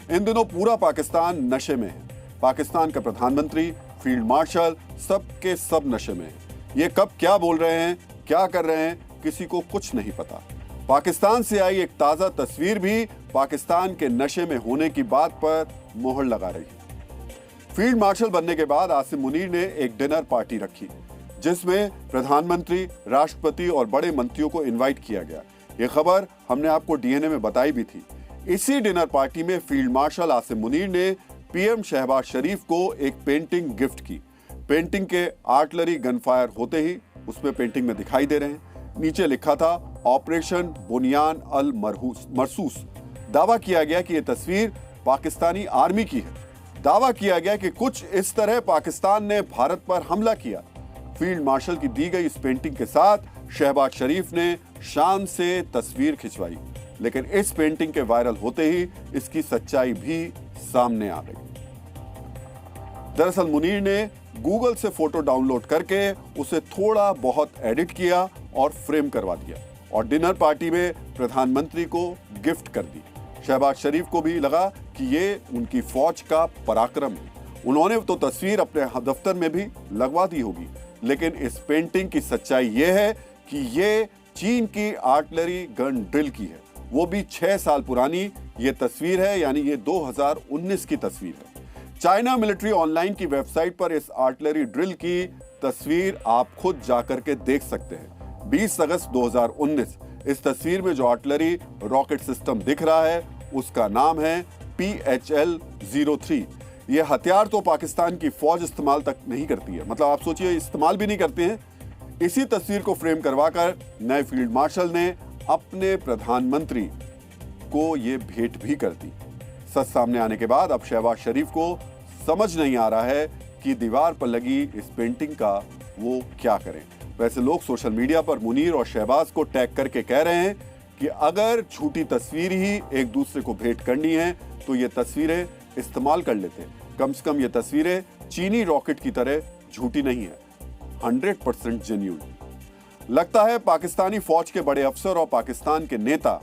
इन दिनों पूरा पाकिस्तान नशे में है। पाकिस्तान का प्रधानमंत्री, फील्ड मार्शल, सबके सब नशे में है। ये कब क्या बोल रहे हैं, क्या कर रहे हैं, किसी को कुछ नहीं पता। पाकिस्तान से आई एक ताजा तस्वीर भी पाकिस्तान के नशे में होने की बात पर मोहर लगा रही है। फील्ड मार्शल बनने के बाद आसिम मुनीर ने एक डिनर पार्टी रखी, जिसमें प्रधानमंत्री, राष्ट्रपति और बड़े मंत्रियों को इनवाइट किया गया। ये खबर हमने आपको डीएनए में बताई भी थी। इसी डिनर पार्टी में फील्ड मार्शल आसिम मुनीर ने पीएम शहबाज शरीफ को एक पेंटिंग गिफ्ट की। पेंटिंग के आर्टिलरी गनफायर होते ही उसमें पेंटिंग में दिखाई दे रहे हैं। नीचे लिखा था ऑपरेशन बुनियान अल मरसूस। दावा किया गया कि यह तस्वीर पाकिस्तानी आर्मी की है। दावा किया गया कि कुछ इस तरह पाकिस्तान ने भारत पर हमला किया। फील्ड मार्शल की दी गई इस पेंटिंग के साथ शहबाज शरीफ ने शान से तस्वीर खिंचवाई, लेकिन इस पेंटिंग के वायरल होते ही इसकी सच्चाई भी सामने आ गई। दरअसल मुनीर ने गूगल से फोटो डाउनलोड करके उसे थोड़ा बहुत एडिट किया और फ्रेम करवा दिया और डिनर पार्टी में प्रधानमंत्री को गिफ्ट कर दी। शहबाज शरीफ को भी लगा कि ये उनकी फौज का पराक्रम है। उन्होंने तो तस्वीर अपने दफ्तर में भी लगवा दी होगी, लेकिन इस पेंटिंग की सच्चाई ये है कि ये चीन की आर्टिलरी गन ड्रिल की है, वो भी 6 साल पुरानी ये तस्वीर है, यानी ये 2019 की तस्वीर है। चाइना मिलिट्री ऑनलाइन की वेबसाइट पर इस आर्टिलरी ड्रिल की तस्वीर आप खुद जाकर के देख सकते हैं। 20 अगस्त 2019। इस तस्वीर में जो आर्टिलरी रॉकेट सिस्टम दिख रहा है उसका नाम है PHL-03। ये हथियार तो पाकिस्तान की फौज इस्तेमाल तक नहीं करती है, मतलब आप सोचिए इस्तेमाल भी नहीं करते हैं। इसी तस्वीर को फ्रेम करवाकर नए फील्ड मार्शल ने अपने प्रधानमंत्री को ये भेंट भी कर दी। सच सामने आने के बाद अब शहबाज शरीफ को समझ नहीं आ रहा है कि दीवार पर लगी इस पेंटिंग का वो क्या करें। वैसे लोग सोशल मीडिया पर मुनीर और शहबाज को टैग करके कह रहे हैं कि अगर झूठी तस्वीर ही एक दूसरे को भेंट करनी है तो ये तस्वीरें इस्तेमाल कर लेते हैं। कम से कम ये तस्वीरें चीनी रॉकेट की तरह झूठी नहीं है, 100% जेन्युइन। लगता है पाकिस्तानी फौज के बड़े अफसर और पाकिस्तान के नेता,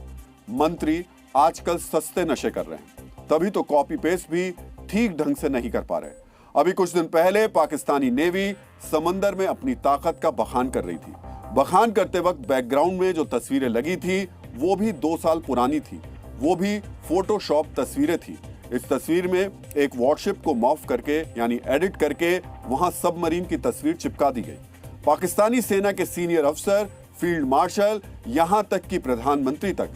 मंत्री आजकल सस्ते नशे कर रहे हैं, तभी तो कॉपी पेस्ट भी ठीक ढंग से नहीं कर पा रहे। अभी कुछ दिन पहले पाकिस्तानी नेवी समंदर में अपनी ताकत का बखान कर रही थी। बखान करते वक्त बैकग्राउंड में जो तस्वीरें लगी थी वो भी 2 साल पुरानी थी, वो भी फोटोशॉप तस्वीरें थी। इस तस्वीर में एक वॉरशिप को मॉर्फ करके यानी एडिट करके वहां सबमरीन की तस्वीर चिपका दी गई। पाकिस्तानी सेना के सीनियर अफसर, फील्ड मार्शल, यहां तक कि प्रधानमंत्री तक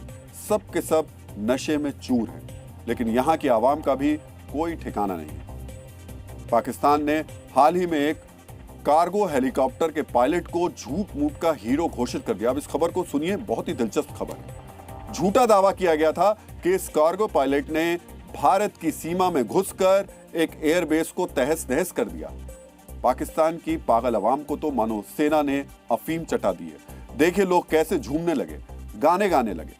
सब के सब नशे में चूर हैं, लेकिन यहां की आवाम का भी कोई ठिकाना नहीं है। पाकिस्तान ने हाल ही में एक कार्गो हेलीकॉप्टर के पायलट को झूठ मूठ का हीरो घोषित कर दिया। अब इस खबर को सुनिए, बहुत ही दिलचस्प खबर है। झूठा दावा किया गया था कि इस कार्गो पायलट ने भारत की सीमा में घुसकर एक एयरबेस को तहस नहस कर दिया। पाकिस्तान की पागल अवाम को तो मानो सेना ने अफीम चटा दी है। देखिए लोग कैसे झूमने लगे, गाने गाने लगे।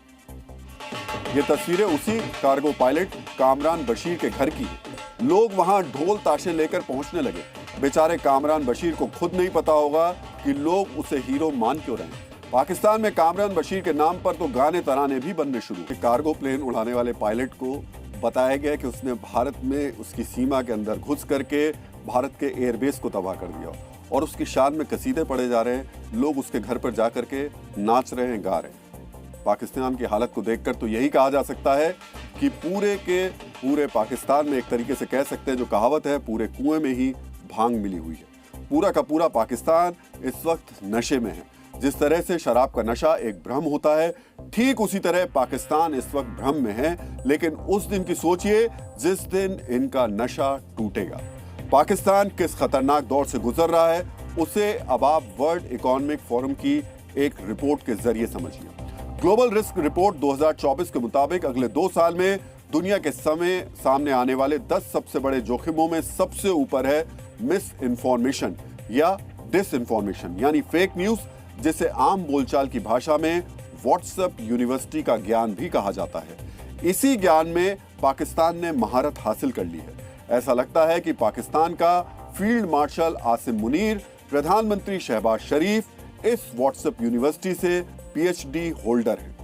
ये तस्वीरें उसी कार्गो पायलट कामरान बशीर के घर की हैं। लोग वहां ढोल ताशे लेकर पहुंचने लगे। बेचारे कामरान बशीर को खुद नहीं पता होगा कि लोग उसे हीरो मान क्यों रहे हैं। पाकिस्तान में कामरान बशीर के नाम पर तो गाने तराने भी बनने शुरू। कार्गो प्लेन उड़ाने वाले पायलट को बताया गया कि उसने भारत में उसकी सीमा के अंदर घुस करके भारत के एयरबेस को तबाह कर दिया और उसकी शान में कसीदे पढ़े जा रहे हैं। लोग उसके घर पर जाकर के नाच रहे हैं, गा रहे हैं। पाकिस्तान की हालत को देखकर तो यही कहा जा सकता है कि पूरे के पूरे पाकिस्तान में एक तरीके से कह सकते हैं, जो कहावत है, पूरे कुएं में ही भांग मिली हुई है। पूरा का पूरा पाकिस्तान इस वक्त नशे में है। जिस तरह से शराब का नशा एक भ्रम होता है, ठीक उसी तरह पाकिस्तान इस वक्त भ्रम में है। लेकिन उस दिन की सोचिए जिस दिन इनका नशा टूटेगा। पाकिस्तान किस खतरनाक दौर से गुजर रहा है उसे अब आप वर्ल्ड इकोनॉमिक फोरम की एक रिपोर्ट के जरिए समझिए। ग्लोबल रिस्क रिपोर्ट 2024 के मुताबिक अगले 2 साल में दुनिया के सामने आने वाले 10 सबसे बड़े जोखिमों में सबसे ऊपर है मिस इन्फॉर्मेशन या डिसइन्फॉर्मेशन, यानी फेक न्यूज, जिसे आम बोलचाल की भाषा में व्हाट्सएप यूनिवर्सिटी का ज्ञान भी कहा जाता है। इसी ज्ञान में पाकिस्तान ने महारत हासिल कर ली है। ऐसा लगता है कि पाकिस्तान का फील्ड मार्शल आसिम मुनीर, प्रधानमंत्री शहबाज शरीफ इस व्हाट्सएप यूनिवर्सिटी से PhD होल्डर हैं।